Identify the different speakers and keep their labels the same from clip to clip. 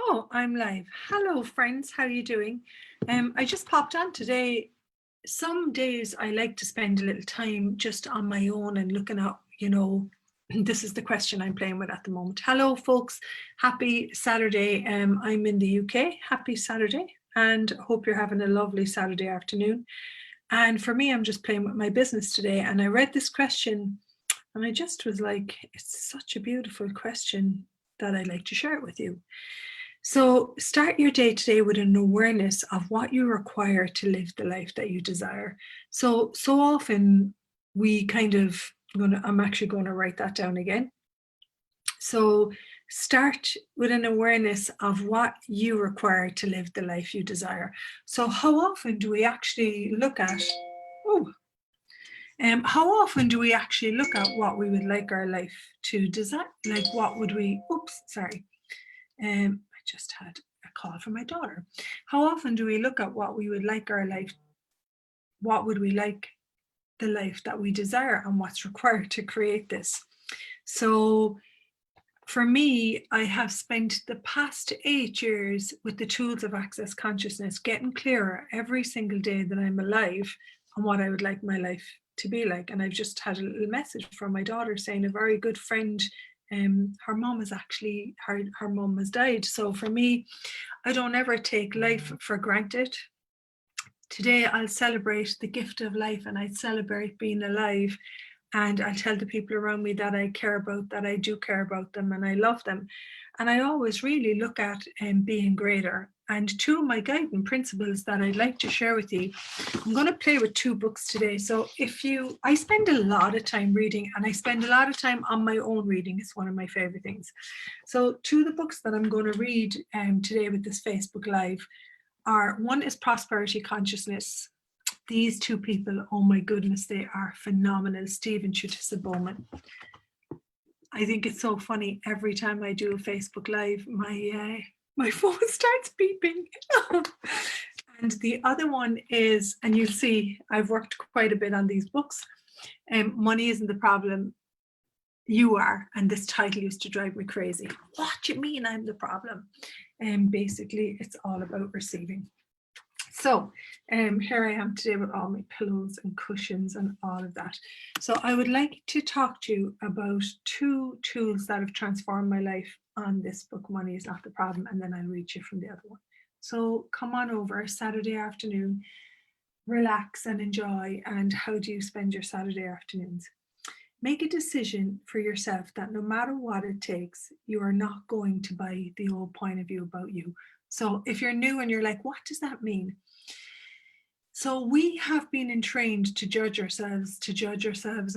Speaker 1: Oh, I'm live. Hello, friends. How are you doing? I just popped on today. Some days I like to spend a little time just on my own and looking at, this is the question I'm playing with at the moment. Hello, folks. Happy Saturday. I'm in the UK. Happy Saturday, and hope you're having a lovely Saturday afternoon. And for me, I'm just playing with my business today. And I read this question, and I just was like, it's such a beautiful question that I'd like to share it with you. So start your day today with an awareness of what you require to live the life that you desire. So often we I'm actually going to write that down again. So start with an awareness of what you require to live the life you desire. So how often do we actually look at, how often do we actually look at what we would like our life to desire? Like what would we, I just had a call from my daughter. How often do we look at what we would like our life, what would we like the life that we desire and what's required to create this? So for me, I have spent the past 8 years with the tools of Access Consciousness, getting clearer every single day that I'm alive on what I would like my life to be like. And I've just had a little message from my daughter saying a very good friend, her mom has actually, her mom has died. So for me, I don't ever take life for granted. Today, I'll celebrate the gift of life and I celebrate being alive. And I tell the people around me that I care about, that I do care about them and I love them. And I always really look at being greater. And two of my guiding principles that I'd like to share with you, I'm going to play with 2 books today. So I spend a lot of time reading and I spend a lot of time on my own reading. It's one of my favorite things. So 2 of the books that I'm going to read today with this Facebook Live one is Prosperity Consciousness. These 2 people, oh my goodness, they are phenomenal. Steve and Chutisa Bowman. I think it's so funny. Every time I do a Facebook Live, my phone starts beeping. And the other one is, and you'll see, I've worked quite a bit on these books. Money Isn't the Problem, You Are. And this title used to drive me crazy. What do you mean I'm the problem? And basically, it's all about receiving. So here I am today with all my pillows and cushions and all of that. So I would like to talk to you about 2 tools that have transformed my life on this book, Money Is Not the Problem, and then I'll read you from the other one. So come on over Saturday afternoon, relax and enjoy. And how do you spend your Saturday afternoons? Make a decision for yourself that no matter what it takes, you are not going to buy the old point of view about you. So if you're new and you're like, what does that mean? So we have been entrained to judge ourselves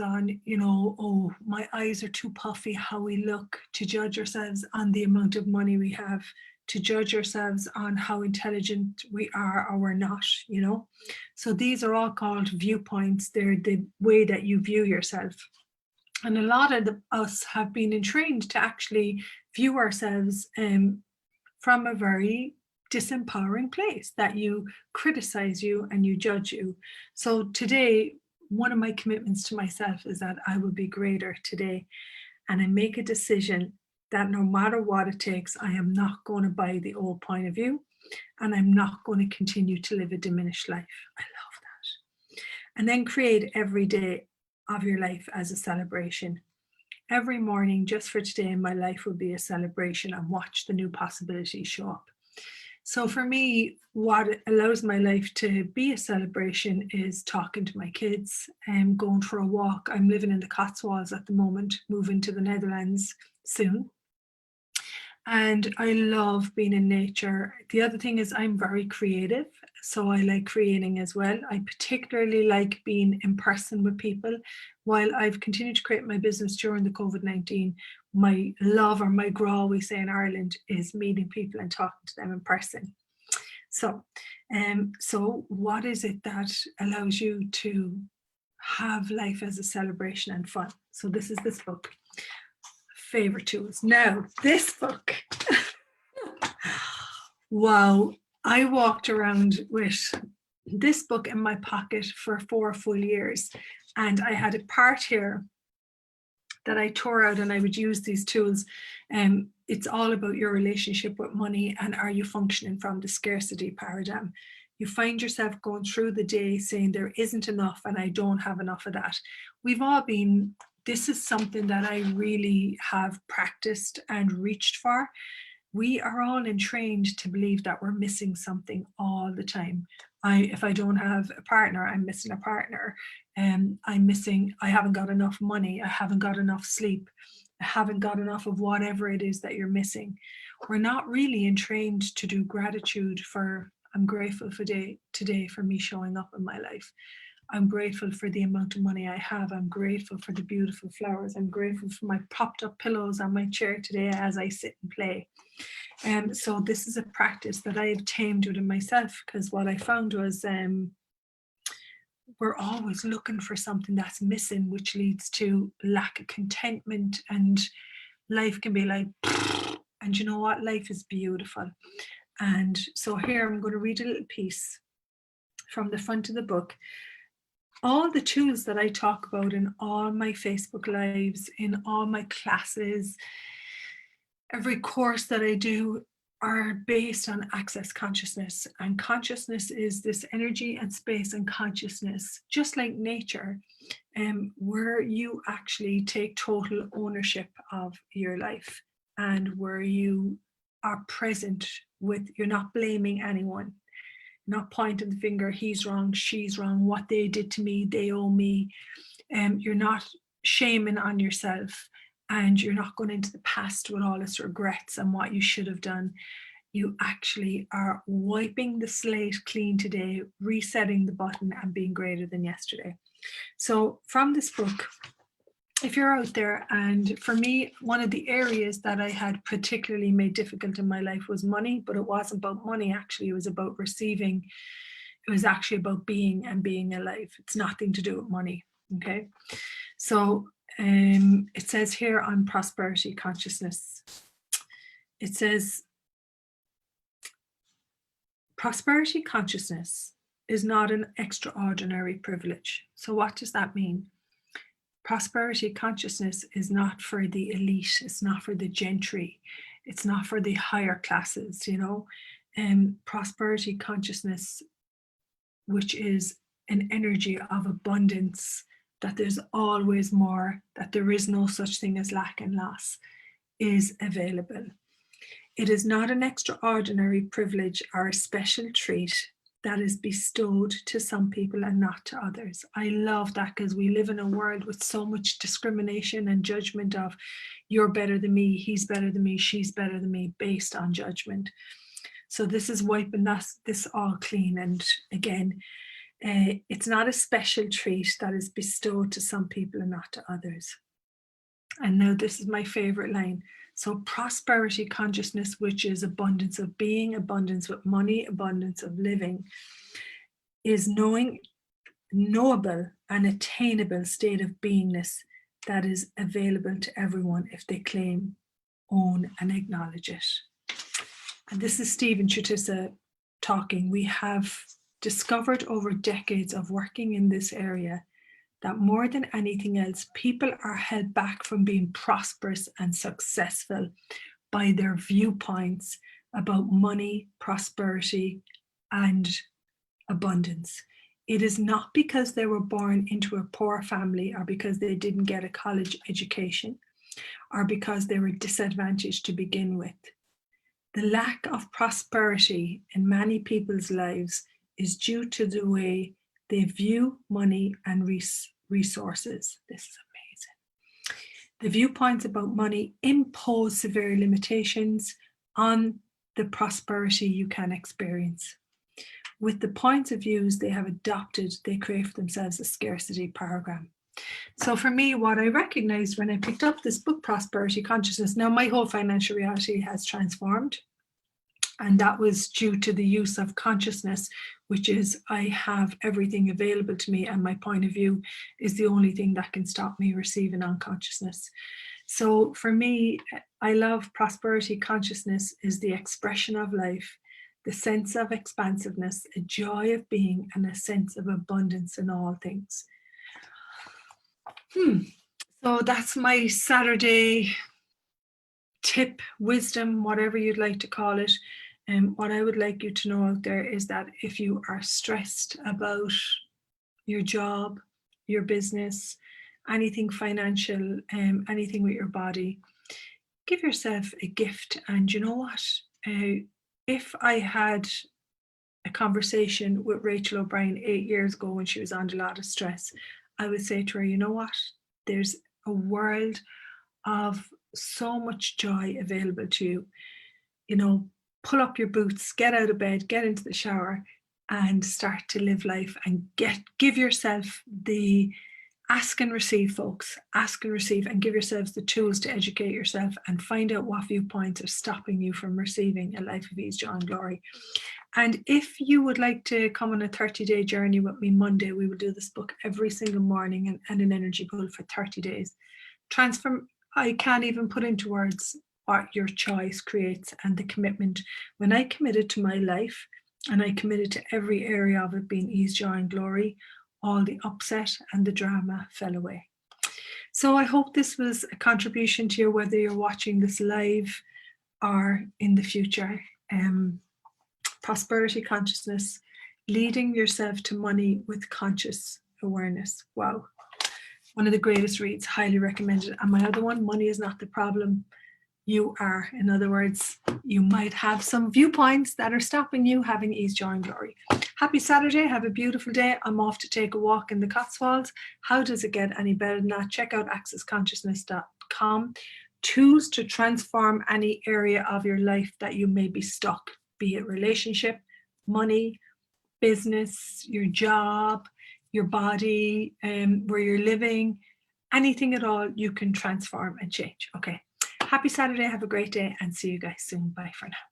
Speaker 1: on, oh, my eyes are too puffy, how we look, to judge ourselves on the amount of money we have, to judge ourselves on how intelligent we are or we're not, So these are all called viewpoints. They're the way that you view yourself. And a lot of us have been entrained to actually view ourselves from a very disempowering place, that you criticize you and you judge you. So today, one of my commitments to myself is that I will be greater today. And I make a decision that no matter what it takes, I am not going to buy the old point of view and I'm not going to continue to live a diminished life. I love that. And then create every day of your life as a celebration. Every morning, just for today, my life will be a celebration and watch the new possibilities show up. So for me, what allows my life to be a celebration is talking to my kids and going for a walk. I'm living in the Cotswolds at the moment, moving to the Netherlands soon. And I love being in nature. The other thing is I'm very creative, so I like creating as well. I particularly like being in person with people. While I've continued to create my business during the COVID-19, my love, or my graw, we say in Ireland, is meeting people and talking to them in person. So what is it that allows you to have life as a celebration and fun? So this is this book. Favorite tools. Now, this book. Wow, I walked around with this book in my pocket for 4 full years, and I had a part here that I tore out, and I would use these tools. It's all about your relationship with money, and are you functioning from the scarcity paradigm? You find yourself going through the day saying there isn't enough and I don't have enough of that. We've all been, this is something that I really have practiced and reached for. We are all entrained to believe that we're missing something all the time. If I don't have a partner, I'm missing a partner. I haven't got enough money. I haven't got enough sleep. I haven't got enough of whatever it is that you're missing. We're not really entrained to do gratitude for, I'm grateful for today for me showing up in my life. I'm grateful for the amount of money I have. I'm grateful for the beautiful flowers. I'm grateful for my propped up pillows on my chair today as I sit and play. So this is a practice that I have tamed within myself, because what I found was we're always looking for something that's missing, which leads to lack of contentment, and life can be like, and you know what? Life is beautiful. And so here I'm going to read a little piece from the front of the book. All the tools that I talk about in all my Facebook lives, in all my classes, every course that I do, are based on access consciousness. And consciousness is this energy and space and consciousness, just like nature, where you actually take total ownership of your life, and where you are present with, you're not blaming anyone, not pointing the finger, he's wrong, she's wrong, what they did to me, they owe me. You're not shaming on yourself, and you're not going into the past with all its regrets and what you should have done. You actually are wiping the slate clean today, resetting the button, and being greater than yesterday. So from this book, if you're out there, and for me, one of the areas that I had particularly made difficult in my life was money, but it wasn't about money, actually. It was about receiving. It was actually about being and being alive. It's nothing to do with money, okay? So it says here on prosperity consciousness, it says, prosperity consciousness is not an extraordinary privilege. So what does that mean? Prosperity consciousness is not for the elite. It's not for the gentry. It's not for the higher classes, you know. Prosperity consciousness, which is an energy of abundance, that there's always more, that there is no such thing as lack and loss, is available. It is not an extraordinary privilege or a special treat that is bestowed to some people and not to others. I love that, because we live in a world with so much discrimination and judgment of, you're better than me, he's better than me, she's better than me, based on judgment. So this is wiping this all clean. And again, it's not a special treat that is bestowed to some people and not to others. And now this is my favorite line. So prosperity consciousness, which is abundance of being, abundance with money, abundance of living, is knowable and attainable state of beingness that is available to everyone if they claim, own, and acknowledge it. And this is Stephen Chutisa talking. We have discovered over decades of working in this area that more than anything else, people are held back from being prosperous and successful by their viewpoints about money, prosperity, and abundance. It is not because they were born into a poor family, or because they didn't get a college education, or because they were disadvantaged to begin with. The lack of prosperity in many people's lives is due to the way they view money and resources. This is amazing. The viewpoints about money impose severe limitations on the prosperity you can experience. With the points of views they have adopted, they create for themselves a scarcity program. So for me, what I recognized when I picked up this book, Prosperity Consciousness, now my whole financial reality has transformed. And that was due to the use of consciousness, which is, I have everything available to me, and my point of view is the only thing that can stop me receiving unconsciousness. So for me, I love prosperity consciousness is the expression of life, the sense of expansiveness, a joy of being, and a sense of abundance in all things. So that's my Saturday tip, wisdom, whatever you'd like to call it. And what I would like you to know out there is that if you are stressed about your job, your business, anything financial, anything with your body, give yourself a gift. And you know what? If I had a conversation with Rachael O'Brien 8 years ago when she was under a lot of stress, I would say to her, you know what? There's a world of so much joy available to you. You know, pull up your boots, get out of bed, get into the shower, and start to live life and give yourself the ask and receive, folks. Ask and receive, and give yourselves the tools to educate yourself and find out what viewpoints are stopping you from receiving a life of ease, joy, and glory. And if you would like to come on a 30-day journey with me Monday, we will do this book every single morning and an energy pull for 30 days. Transform. I can't even put into words what your choice creates and the commitment. When I committed to my life and I committed to every area of it being ease, joy, and glory, all the upset and the drama fell away. So I hope this was a contribution to you, whether you're watching this live or in the future. Prosperity consciousness, leading yourself to money with conscious awareness. Wow. One of the greatest reads, highly recommended. And my other one, Money is Not the Problem, You Are. In other words, you might have some viewpoints that are stopping you having ease, joy, and glory. Happy Saturday. Have a beautiful day. I'm off to take a walk in the Cotswolds. How does it get any better than that? Check out accessconsciousness.com. Tools to transform any area of your life that you may be stuck, be it relationship, money, business, your job, your body, where you're living, anything at all you can transform and change. Okay. Happy Saturday. Have a great day and see you guys soon. Bye for now.